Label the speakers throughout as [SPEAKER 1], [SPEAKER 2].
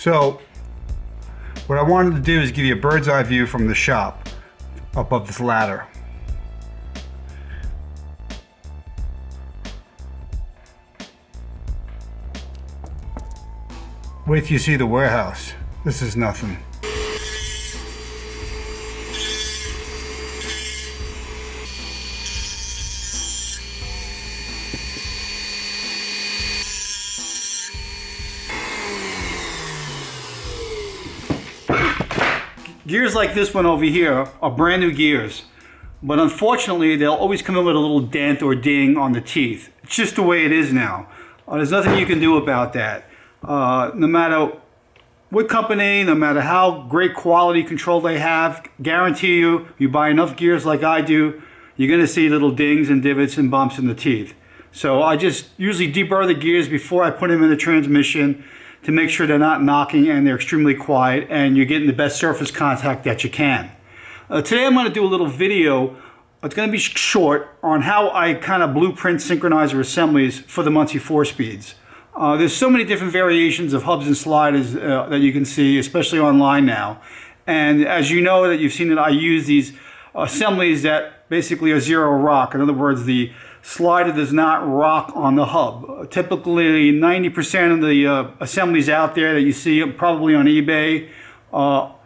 [SPEAKER 1] So what I wanted to do is give you a bird's eye view from the shop above this ladder. Wait till you see the warehouse. This is nothing. Gears like this one over here are brand new gears, but unfortunately they'll always come in with a little dent or ding on the teeth. It's just the way it is now. There's nothing you can do about that. No matter what company, no matter how great quality control they have, guarantee you buy enough gears like I do, you're going to see little dings and divots and bumps in the teeth. So I just usually deburr the gears before I put them in the transmission to make sure they're not knocking and they're extremely quiet and you're getting the best surface contact that you can. Today I'm going to do a little video. It's going to be short on how I kind of blueprint synchronizer assemblies for the Muncie 4-speeds. There's so many different variations of hubs and sliders that you can see, especially online now. And as you know that you've seen that I use these assemblies that basically are zero rock. In other words, the slider does not rock on the hub. Typically 90% of the assemblies out there that you see probably on eBay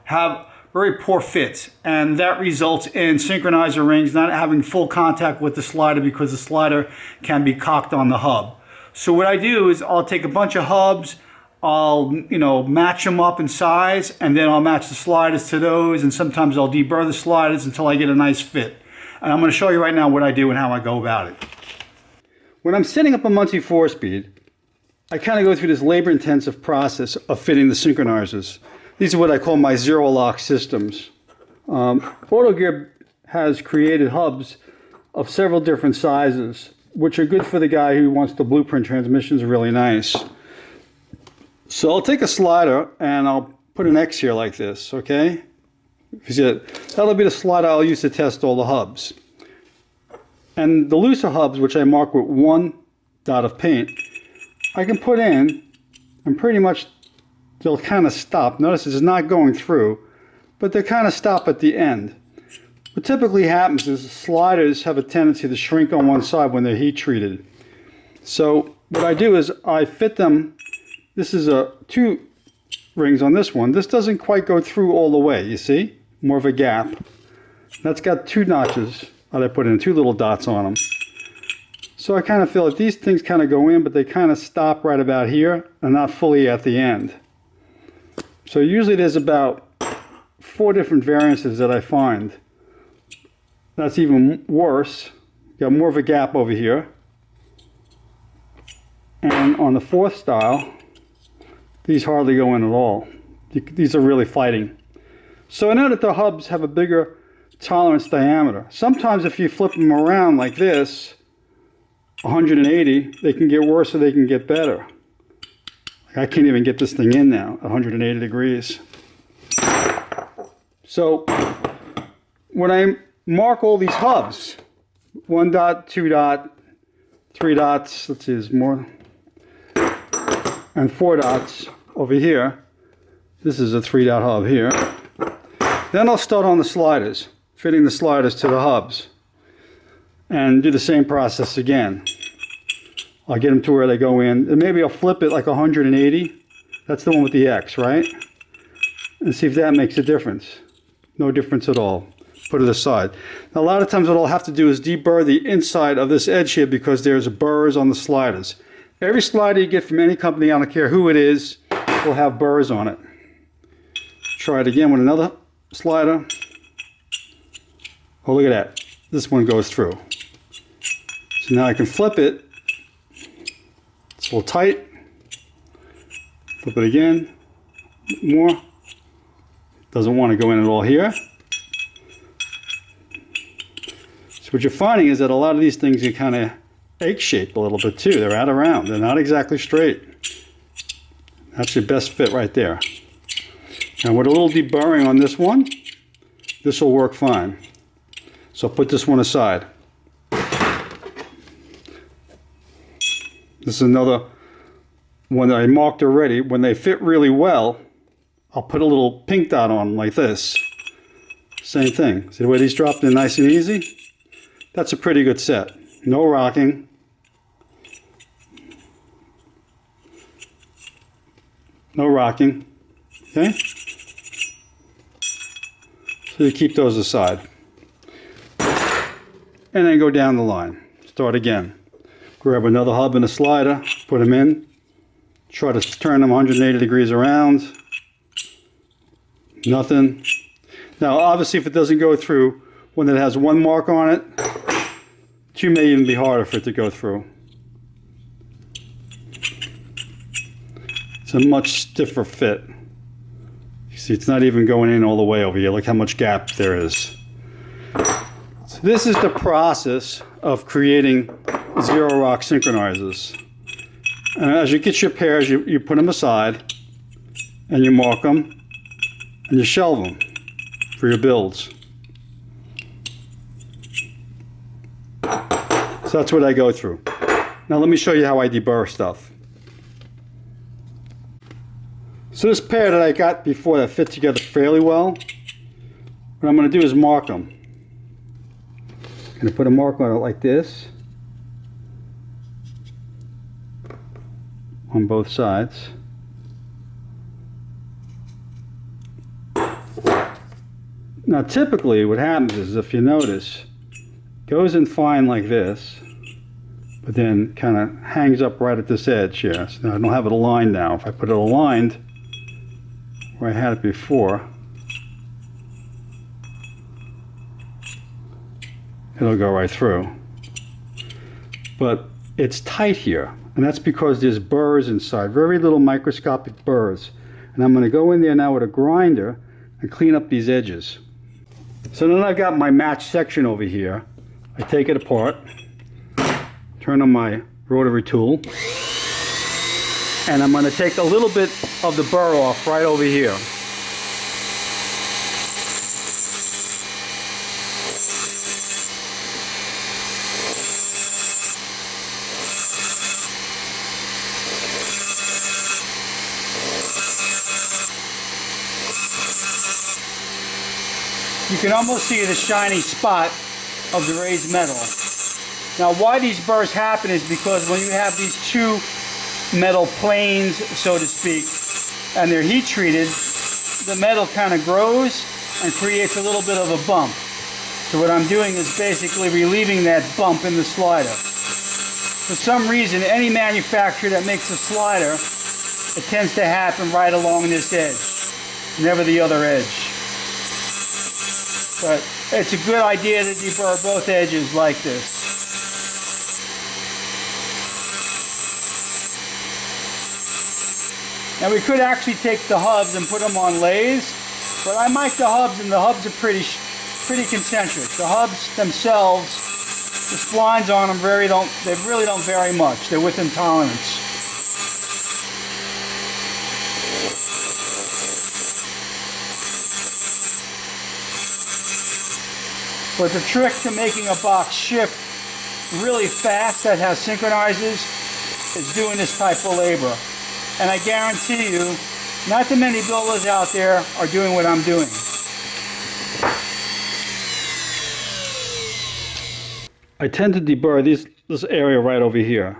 [SPEAKER 1] have very poor fits, and that results in synchronizer rings not having full contact with the slider because the slider can be cocked on the hub. So what I do is I'll take a bunch of hubs, I'll match them up in size, and then I'll match the sliders to those, and sometimes I'll deburr the sliders until I get a nice fit. And I'm going to show you right now what I do and how I go about it. When I'm setting up a Muncie 4-speed, I kind of go through this labor-intensive process of fitting the synchronizers. These are what I call my zero-lock systems. AutoGear has created hubs of several different sizes, which are good for the guy who wants the blueprint transmissions really nice. So I'll take a slider and I'll put an X here like this, okay? You see it? That'll be the slider I'll use to test all the hubs. And the looser hubs, which I mark with one dot of paint, I can put in and pretty much they'll kind of stop. Notice it's not going through, but they kind of stop at the end. What typically happens is sliders have a tendency to shrink on one side when they're heat treated. So what I do is I fit them. This is a 2 rings on this one. This doesn't quite go through all the way, you see? More of a gap. That's got 2 notches that I put in, 2 little dots on them. So I kind of feel that these things kind of go in, but they kind of stop right about here and not fully at the end. So usually there's about 4 different variances that I find. That's even worse. Got more of a gap over here. And on the 4th style, these hardly go in at all. These are really fighting. So I know that the hubs have a bigger tolerance diameter. Sometimes if you flip them around like this, 180, they can get worse or they can get better. I can't even get this thing in now, 180 degrees. So when I mark all these hubs, 1 dot, 2 dot, 3 dots, let's see, there's more, and 4 dots over here. This is a 3 dot hub here. Then I'll start on the sliders, fitting the sliders to the hubs, and do the same process again. I'll get them to where they go in, and maybe I'll flip it like 180. That's the one with the X, right? And see if that makes a difference. No difference at all. Put it aside. Now, a lot of times what I'll have to do is deburr the inside of this edge here because there's burrs on the sliders. Every slider you get from any company, I don't care who it is, will have burrs on it. Try it again with another slider. Oh, look at that. This one goes through. So now I can flip it. It's a little tight. Flip it again. More. Doesn't want to go in at all here. So what you're finding is that a lot of these things are kind of egg-shaped a little bit too. They're out around. They're not exactly straight. That's your best fit right there. And with a little deburring on this one, this will work fine. So I'll put this one aside. This is another one that I marked already. When they fit really well, I'll put a little pink dot on them like this. Same thing. See the way these dropped in nice and easy? That's a pretty good set. No rocking. No rocking. Okay? So you keep those aside. And then go down the line. Start again. Grab another hub and a slider, put them in. Try to turn them 180 degrees around. Nothing. Now obviously if it doesn't go through, when it has one mark on it, two may even be harder for it to go through. It's a much stiffer fit. You see it's not even going in all the way over here. Look how much gap there is. So this is the process of creating zero rock synchronizers. As you get your pairs, you put them aside and you mark them and you shelve them for your builds. So that's what I go through. Now let me show you how I deburr stuff. So this pair that I got before that fit together fairly well, what I'm going to do is mark them. I'm going to put a mark on it like this on both sides. Now typically what happens is, if you notice, it goes in fine like this, but then kind of hangs up right at this edge here. So now I don't have it aligned now. If I put it aligned where I had it before, it'll go right through. But it's tight here, and that's because there's burrs inside, very little microscopic burrs. And I'm going to go in there now with a grinder and clean up these edges. So then I've got my match section over here. I take it apart, turn on my rotary tool, and I'm going to take a little bit of the burr off right over here. You can almost see the shiny spot of the raised metal. Now why these burrs happen is because when you have these two metal planes, so to speak, and they're heat treated, the metal kind of grows and creates a little bit of a bump. So what I'm doing is basically relieving that bump in the slider. For some reason, any manufacturer that makes a slider, it tends to happen right along this edge, never the other edge. But it's a good idea to deburr both edges like this. Now we could actually take the hubs and put them on lathes, but I like the hubs, and the hubs are pretty concentric. The hubs themselves, the splines on them they really don't vary much. They're within tolerance. But the trick to making a box shift really fast that has synchronizers is doing this type of labor. And I guarantee you, not too many builders out there are doing what I'm doing. I tend to deburr this area right over here.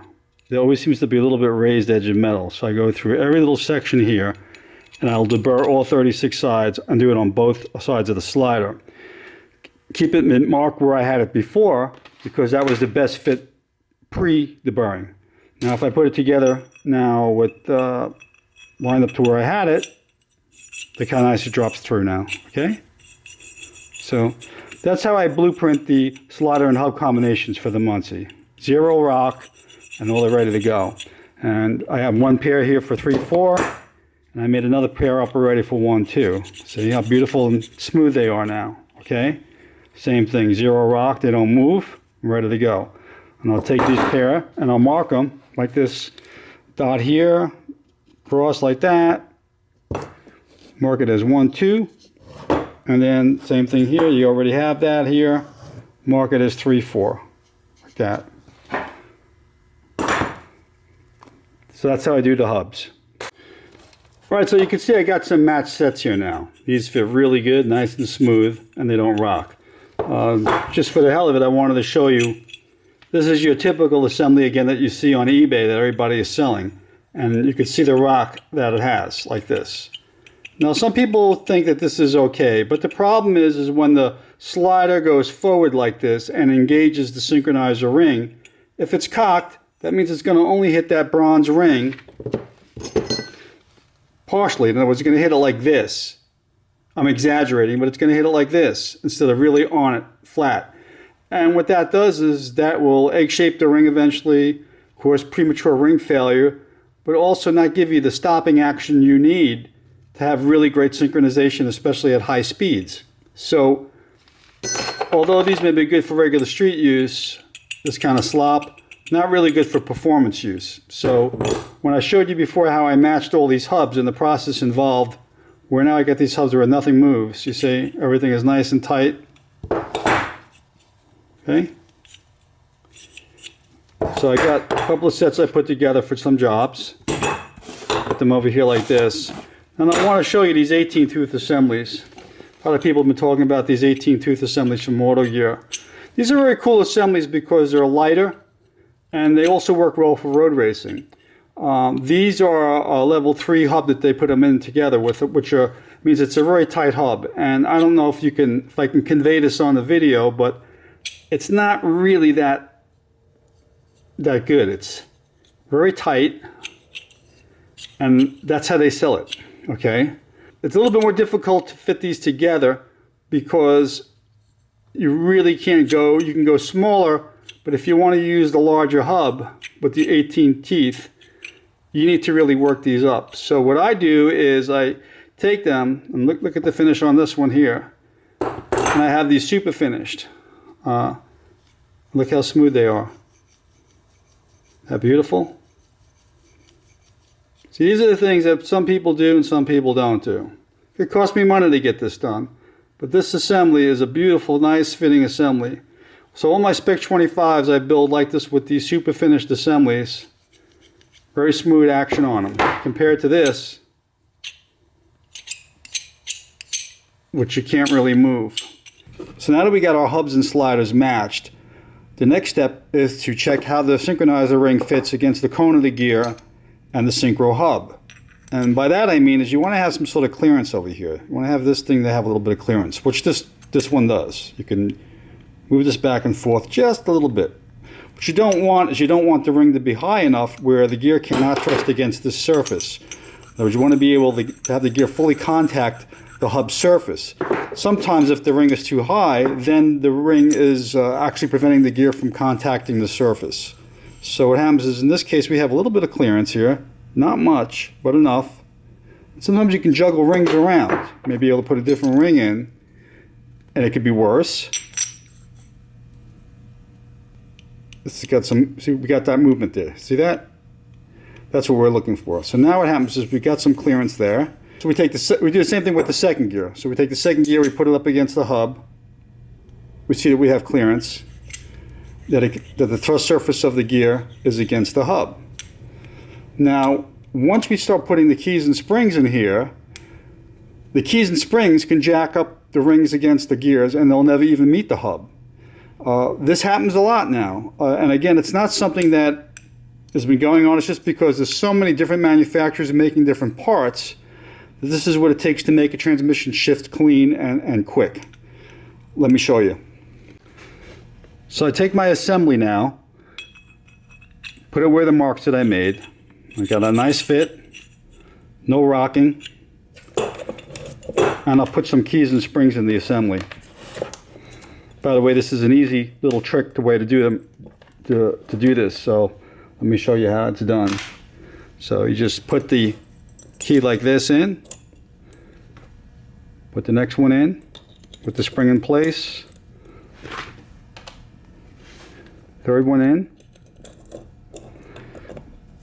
[SPEAKER 1] There always seems to be a little bit raised edge of metal. So I go through every little section here, and I'll deburr all 36 sides and do it on both sides of the slider. Keep it marked where I had it before, because that was the best fit pre-deburring. Now if I put it together now with lined up to where I had it, the Synchronizers drops through now, okay? So that's how I blueprint the slider and hub combinations for the Muncie. Zero rock, and all they're ready to go. And I have one pair here for 3/4, and I made another pair up already for 1/2. See how beautiful and smooth they are now, okay? Same thing, zero rock, they don't move, I'm ready to go. And I'll take these pair and I'll mark them like this dot here, cross like that, mark it as 1/2, and then same thing here, you already have that here, mark it as 3/4, like that. So that's how I do the hubs. Right, so you can see I got some match sets here now. These fit really good, nice and smooth, and they don't rock. Just for the hell of it, I wanted to show you, this is your typical assembly again that you see on eBay that everybody is selling. And you can see the rock that it has, like this. Now some people think that this is okay, but the problem is when the slider goes forward like this and engages the synchronizer ring, if it's cocked, that means it's going to only hit that bronze ring partially. In other words, it's going to hit it like this. I'm exaggerating, but it's going to hit it like this instead of really on it flat. And what that does is that will egg shape the ring eventually, cause premature ring failure, but also not give you the stopping action you need to have really great synchronization, especially at high speeds. So although these may be good for regular street use, this kind of slop, not really good for performance use. So when I showed you before how I matched all these hubs and the process involved, where now I get these hubs where nothing moves, you see everything is nice and tight. Okay. So I got a couple of sets I put together for some jobs. Put them over here like this. And I want to show you these 18-tooth assemblies. A lot of people have been talking about these 18-tooth assemblies from Auto Gear. These are very cool assemblies because they're lighter and they also work well for road racing. These are a level 3 hub that they put them in together with, which means it's a very tight hub. And I don't know if I can convey this on the video, but it's not really that good. It's very tight, and that's how they sell it. Okay, it's a little bit more difficult to fit these together because you really can't go. You can go smaller, but if you want to use the larger hub with the 18 teeth, you need to really work these up. So what I do is I take them and look at the finish on this one here, and I have these super finished. Look how smooth they are. How beautiful. See, these are the things that some people do and some people don't do. It cost me money to get this done, but this assembly is a beautiful, nice fitting assembly. So all my Spec 25s I build like this with these super finished assemblies. Very smooth action on them. Compared to this, which you can't really move. So now that we got our hubs and sliders matched, the next step is to check how the synchronizer ring fits against the cone of the gear and the synchro hub. And by that I mean is you want to have some sort of clearance over here. You want to have this thing to have a little bit of clearance, which this one does. You can move this back and forth just a little bit. What you don't want is you don't want the ring to be high enough where the gear cannot thrust against this surface. In other words, you want to be able to have the gear fully contact the hub surface. Sometimes if the ring is too high, then the ring is actually preventing the gear from contacting the surface. So what happens is in this case we have a little bit of clearance here. Not much, but enough. Sometimes you can juggle rings around. You may be able to put a different ring in, and it could be worse. This has got some, see, we got that movement there. See that? That's what we're looking for. So now what happens is we got some clearance there. So we do the same thing with the second gear. So we take the second gear, we put it up against the hub. We see that we have clearance. That the thrust surface of the gear is against the hub. Now, once we start putting the keys and springs in here, the keys and springs can jack up the rings against the gears and they'll never even meet the hub. This happens a lot now. And again, it's not something that has been going on. It's just because there's so many different manufacturers making different parts. This is what it takes to make a transmission shift clean and quick. Let me show you. So I take my assembly now, put it where the marks that I made. I got a nice fit, no rocking, and I'll put some keys and springs in the assembly. By the way, this is an easy little trick, the way to do them, to do this. So let me show you how it's done. So you just put the key like this in, put the next one in, put the spring in place, third one in.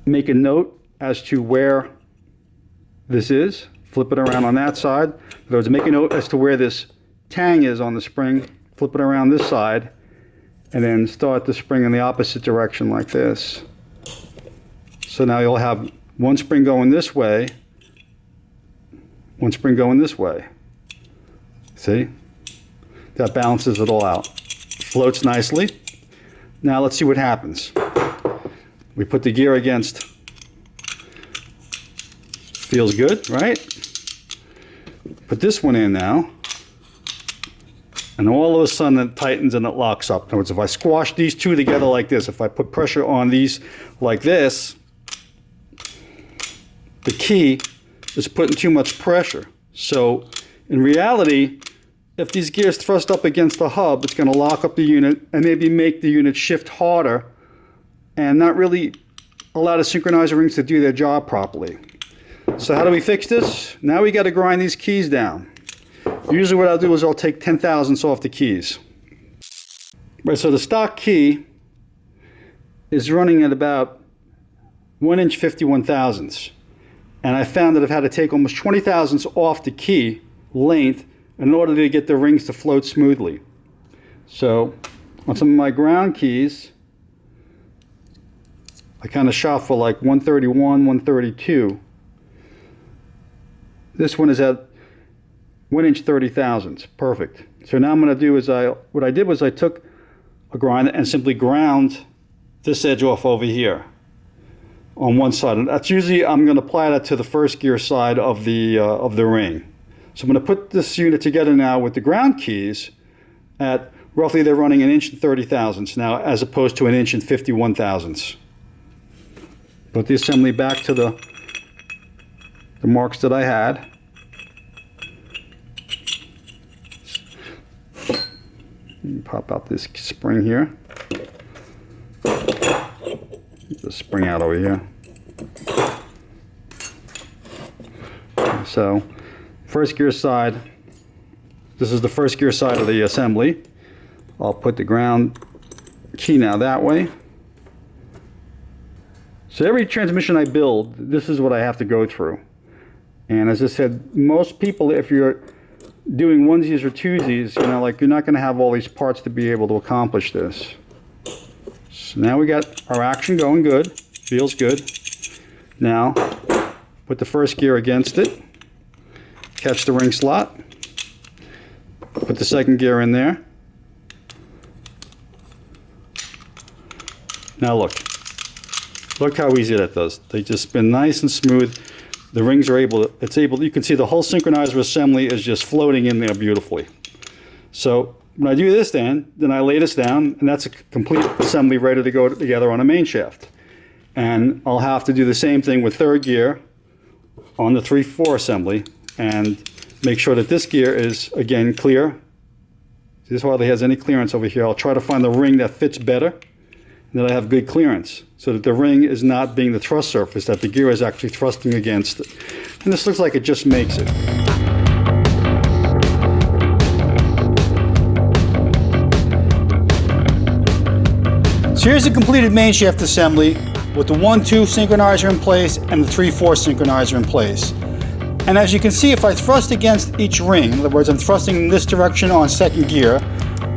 [SPEAKER 1] Make a note as to where this is. Flip it around on that side. In other words, make a note as to where this tang is on the spring. Flip it around this side, and then start the spring in the opposite direction like this. So now you'll have one spring going this way, one spring going this way. See? That balances it all out. Floats nicely. Now let's see what happens. We put the gear against. Feels good, right? Put this one in now. And all of a sudden it tightens and it locks up. In other words, if I squash these two together like this, if I put pressure on these like this, the key is putting too much pressure. So in reality, if these gears thrust up against the hub, it's going to lock up the unit and maybe make the unit shift harder and not really allow the synchronizer rings to do their job properly. So how do we fix this? Now we got to grind these keys down. Usually what I'll do is I'll take 10/1000ths off the keys. Right, so the stock key is running at about 1 inch 51/1000ths. And I found that I've had to take almost 20/1000ths off the key length in order to get the rings to float smoothly. So on some of my ground keys, I kind of shot for like 131, 132. This one is at 1 inch 30/1000ths. Perfect. So now I'm going to do is what I did was I took a grinder and simply ground this edge off over here on one side. And that's usually, I'm going to apply that to the first gear side of the ring. So I'm going to put this unit together now with the ground keys at roughly, they're running 1 inch and 30/1000ths now as opposed to 1 inch and 51/1000ths. Put the assembly back to the marks that I had. Pop out this spring here. Get the spring out over here. So, first gear side, this is the first gear side of the assembly. I'll put the ground key now that way. So every transmission I build, this is what I have to go through. And as I said, most people, if you're doing onesies or twosies, you know, like you're not going to have all these parts to be able to accomplish this. So now we got our action going good, feels good. Now, put the first gear against it, catch the ring slot, put the second gear in there. Now look how easy that does. They just spin nice and smooth. The rings are you can see the whole synchronizer assembly is just floating in there beautifully. So when I do this then I lay this down, and that's a complete assembly ready to go together on a main shaft. And I'll have to do the same thing with third gear on the 3/4 assembly and make sure that this gear is, again, clear. This hardly has any clearance over here. I'll try to find the ring that fits better and that I have good clearance, so that the ring is not being the thrust surface, that the gear is actually thrusting against it. And this looks like it just makes it. So here's the completed main shaft assembly with the 1-2 synchronizer in place and the 3/4 synchronizer in place. And as you can see, if I thrust against each ring, in other words, I'm thrusting in this direction on second gear,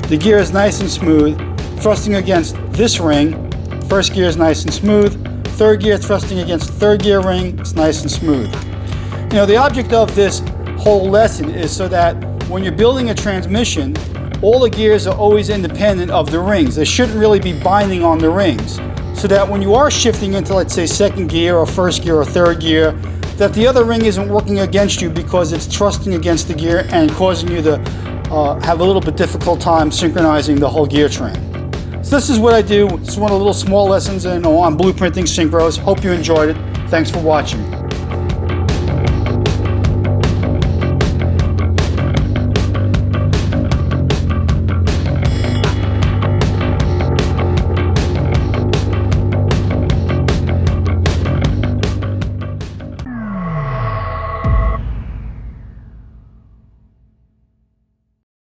[SPEAKER 1] the gear is nice and smooth. Thrusting against this ring, first gear is nice and smooth. Third gear thrusting against third gear ring, it's nice and smooth. You know, the object of this whole lesson is so that when you're building a transmission, all the gears are always independent of the rings. They shouldn't really be binding on the rings. So that when you are shifting into, let's say, second gear or first gear or third gear, that the other ring isn't working against you because it's thrusting against the gear and causing you to have a little bit difficult time synchronizing the whole gear train. So this is what I do. It's one of the little small lessons on blueprinting synchros. Hope you enjoyed it. Thanks for watching.